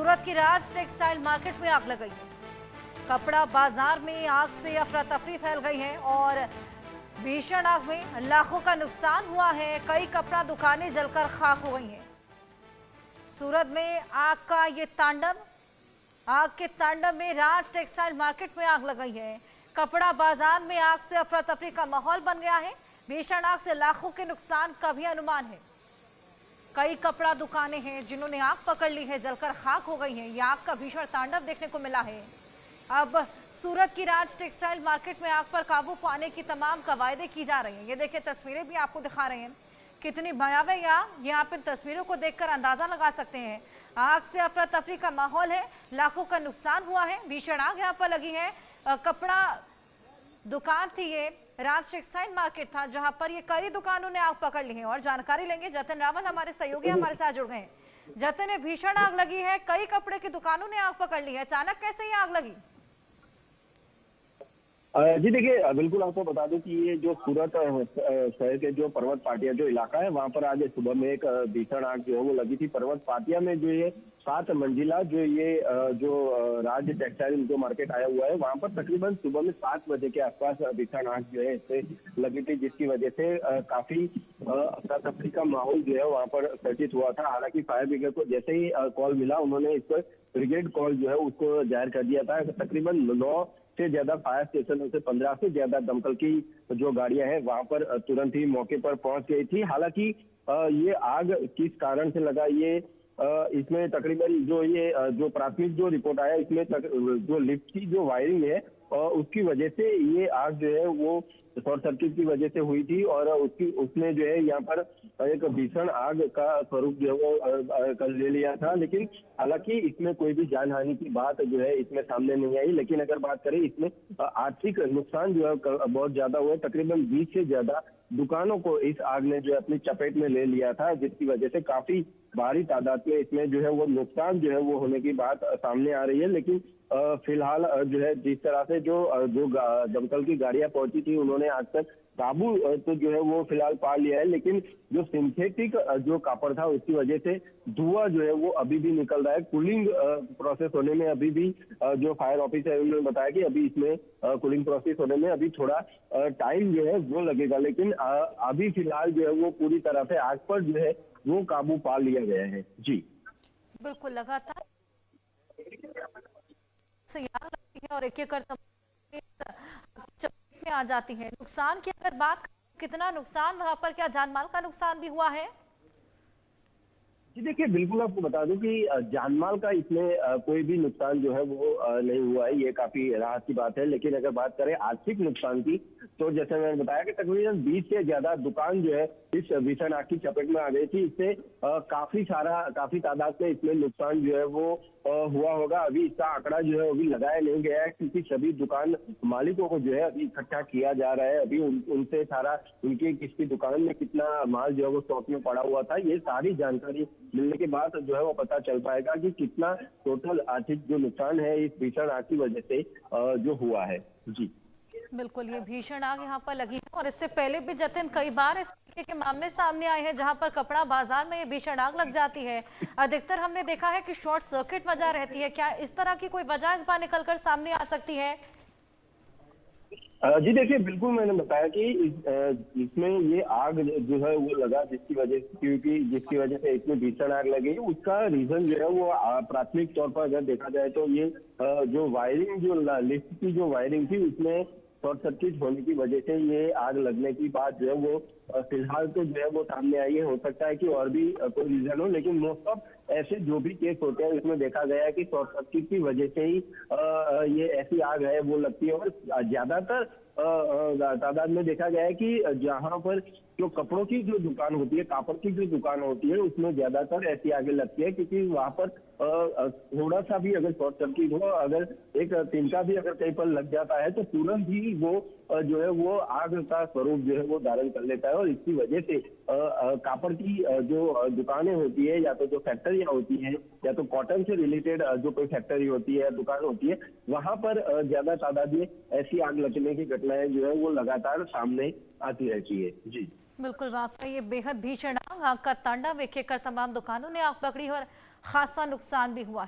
सूरत की राज textile market में आग लग गई है। कपड़ा बाजार में आग से अफरा तफरी फैल गई है और भीषण आग में लाखों का नुकसान हुआ है। कई कपड़ा दुकानें जलकर खाक हो गई हैं। सूरत में आग के तांडव में राज टेक्सटाइल मार्केट में आग लग गई है। कपड़ा बाजार में आग से अफरा तफरी का माहौल बन गया है। भीषण आग से लाखों के नुकसान का भी अनुमान है। कई कपड़ा दुकानें हैं जिन्होंने आग पकड़ ली है, जलकर खाक हो गई हैं। ये आग का भीषण तांडव देखने को मिला है। अब सूरत की राज टेक्सटाइल मार्केट में आग पर काबू पाने की तमाम कवायदे की जा रही हैं। ये देखिए, तस्वीरें भी आपको दिखा रहे हैं कितनी भयावह आग। यहाँ पर तस्वीरों को देखकर अंदाजा लगा सकते हैं। आग से अफरा तफरी का माहौल है, लाखों का नुकसान हुआ है। भीषण आग यहाँ पर लगी है। कपड़ा दुकान थी, ये राज टेक्सटाइल मार्केट था जहां पर ये कई दुकानों ने आग पकड़ ली है। और जानकारी लेंगे, जतिन रावल हमारे सहयोगी हमारे साथ जुड़ गए हैं। जतिन, भीषण आग लगी है, कई कपड़े की दुकानों ने आग पकड़ ली है, अचानक कैसे ये आग लगी? जी देखिए, बिल्कुल आपको बता दूं कि ये जो सूरत शहर के जो पर्वत पाटिया जो इलाका है, वहां पर आज सुबह में एक भीषण आग जो है वो लगी थी। पर्वत पाटिया में जो ये 7 मंजिला जो राज टेक्सटाइल जो मार्केट आया हुआ है, वहां पर तकरीबन सुबह में 7 बजे के आसपास भीषण आग जो है इससे लगी थी, जिसकी वजह से काफी अफरा तफरी का माहौल जो है वहां पर सर्जित हुआ था। हालांकि फायर ब्रिगेड को जैसे ही कॉल मिला, उन्होंने इस पर ब्रिगेड कॉल जो है उसको जाहिर कर दिया था। तकरीबन 9 से ज्यादा फायर स्टेशनों से 15 से ज्यादा दमकल की जो गाड़ियां हैं वहां पर तुरंत ही मौके पर पहुंच गई थी। हालांकि ये आग किस कारण से लगा, ये इसमें तकरीबन जो प्राथमिक जो रिपोर्ट आया, इसमें जो लिफ्ट की जो वायरिंग है उसकी वजह से ये आग जो है वो शॉर्ट सर्किट की वजह से हुई थी। और उसने जो है यहाँ पर एक भीषण आग का स्वरूप जो है वो कर ले लिया था। लेकिन हालांकि इसमें कोई भी जान हानि की बात जो है इसमें सामने नहीं आई। लेकिन अगर बात करें, इसमें आर्थिक नुकसान जो है बहुत ज्यादा हुआ है। तकरीबन 20 से ज्यादा दुकानों को इस आग ने जो है अपनी चपेट में ले लिया था, जिसकी वजह से काफी भारी तादाद में इसमें जो है वो नुकसान जो है वो होने की बात सामने आ रही है। लेकिन फिलहाल जो है जिस तरह से जो दमकल की गाड़ियां पहुंची थी, उन्होंने आज तक काबू तो जो है वो फिलहाल पा लिया है। लेकिन जो सिंथेटिक जो कापड़ था, उसकी वजह से धुआं जो है वो अभी भी निकल रहा है। कूलिंग प्रोसेस होने में अभी भी जो फायर ऑफिसर है उन्होंने बताया कि अभी इसमें कूलिंग प्रोसेस होने में अभी थोड़ा टाइम जो है वो लगेगा। लेकिन अभी फिलहाल जो है वो पूरी तरह से आग पर जो है वो काबू पा लिया गया है। जी बिल्कुल, लगातार से आग लगती है और एक चपेट में आ जाती है। नुकसान की अगर बात करें, कितना नुकसान वहां पर, क्या जानमाल का नुकसान भी हुआ है? जी देखिए, बिल्कुल आपको बता दूं कि जानमाल का इसमें कोई भी नुकसान जो है वो नहीं हुआ है। ये काफी राहत की बात है। लेकिन अगर बात करें आर्थिक नुकसान की, तो जैसे मैंने बताया कि तकरीबन 20 से ज्यादा दुकान जो है इस भीषण आग की चपेट में आ गई थी। इससे काफी तादाद में इसमें नुकसान जो है वो हुआ होगा। अभी इसका आंकड़ा जो है अभी लगाया नहीं गया है, क्योंकि सभी दुकान मालिकों को जो है अभी इकट्ठा किया जा रहा है। अभी उनसे सारा उनकी किसकी दुकान में कितना माल जो है वो स्टॉक में पड़ा हुआ था, ये सारी जानकारी मिलने के बाद जो है वो पता चल पाएगा कि कितना टोटल आर्थिक जो नुकसान है इस भीषण आग की वजह से जो हुआ है। जी बिल्कुल, ये भीषण आग यहाँ पर लगी है और इससे पहले भी जतिन कई बार इस तरीके के मामले सामने आए हैं जहां पर कपड़ा बाजार में ये भीषण आग लग जाती है। अधिकतर हमने देखा है कि शॉर्ट सर्किट वजह रहती है। क्या इस तरह की कोई वजह इस बार निकलकर सामने आ सकती है? जी देखिए, बिल्कुल मैंने बताया कि इसमें ये आग जो है वो लगा जिसकी वजह से इसमें भीषण आग लगी। उसका रीजन जो है वो प्राथमिक तौर पर अगर देखा जाए तो ये जो वायरिंग जो लिफ्ट की जो वायरिंग थी, उसमें शॉर्ट सर्किट होने की वजह से ये आग लगने की बात जो है वो फिलहाल तो जो है वो सामने आई है। हो सकता है कि और भी कोई रीजन हो, लेकिन मोस्ट ऑफ ऐसे जो भी केस होते हैं उसमें देखा गया है कि शॉर्ट सर्किट की वजह से ही ये ऐसी आग है वो लगती है। और ज्यादातर तादाद में देखा गया है कि जहां पर जो कपड़ों की जो दुकान होती है, कापड़ की जो दुकान होती है, उसमें ज्यादातर ऐसी आगे लगती है, क्योंकि वहां पर थोड़ा सा भी अगर शॉर्ट सर्किट हो, अगर एक तिनका भी अगर कहीं पर लग जाता है, तो तुरंत ही वो जो है वो आग का स्वरूप जो है वो धारण कर लेता है। और इसकी वजह से कापड़ की जो दुकानें होती है, या तो जो फैक्ट्रियां होती हैं, या तो कॉटन से रिलेटेड जो कोई फैक्ट्री होती है, दुकान होती है, वहां पर ज्यादा तादाद में ऐसी आग लगने की घटनाएं जो है वो लगातार सामने आती रहती है। जी बिल्कुल, वाकई ये बेहद भीषण आग का तांडव, एक एक कर तमाम दुकानों ने आग पकड़ी और खासा नुकसान भी हुआ है।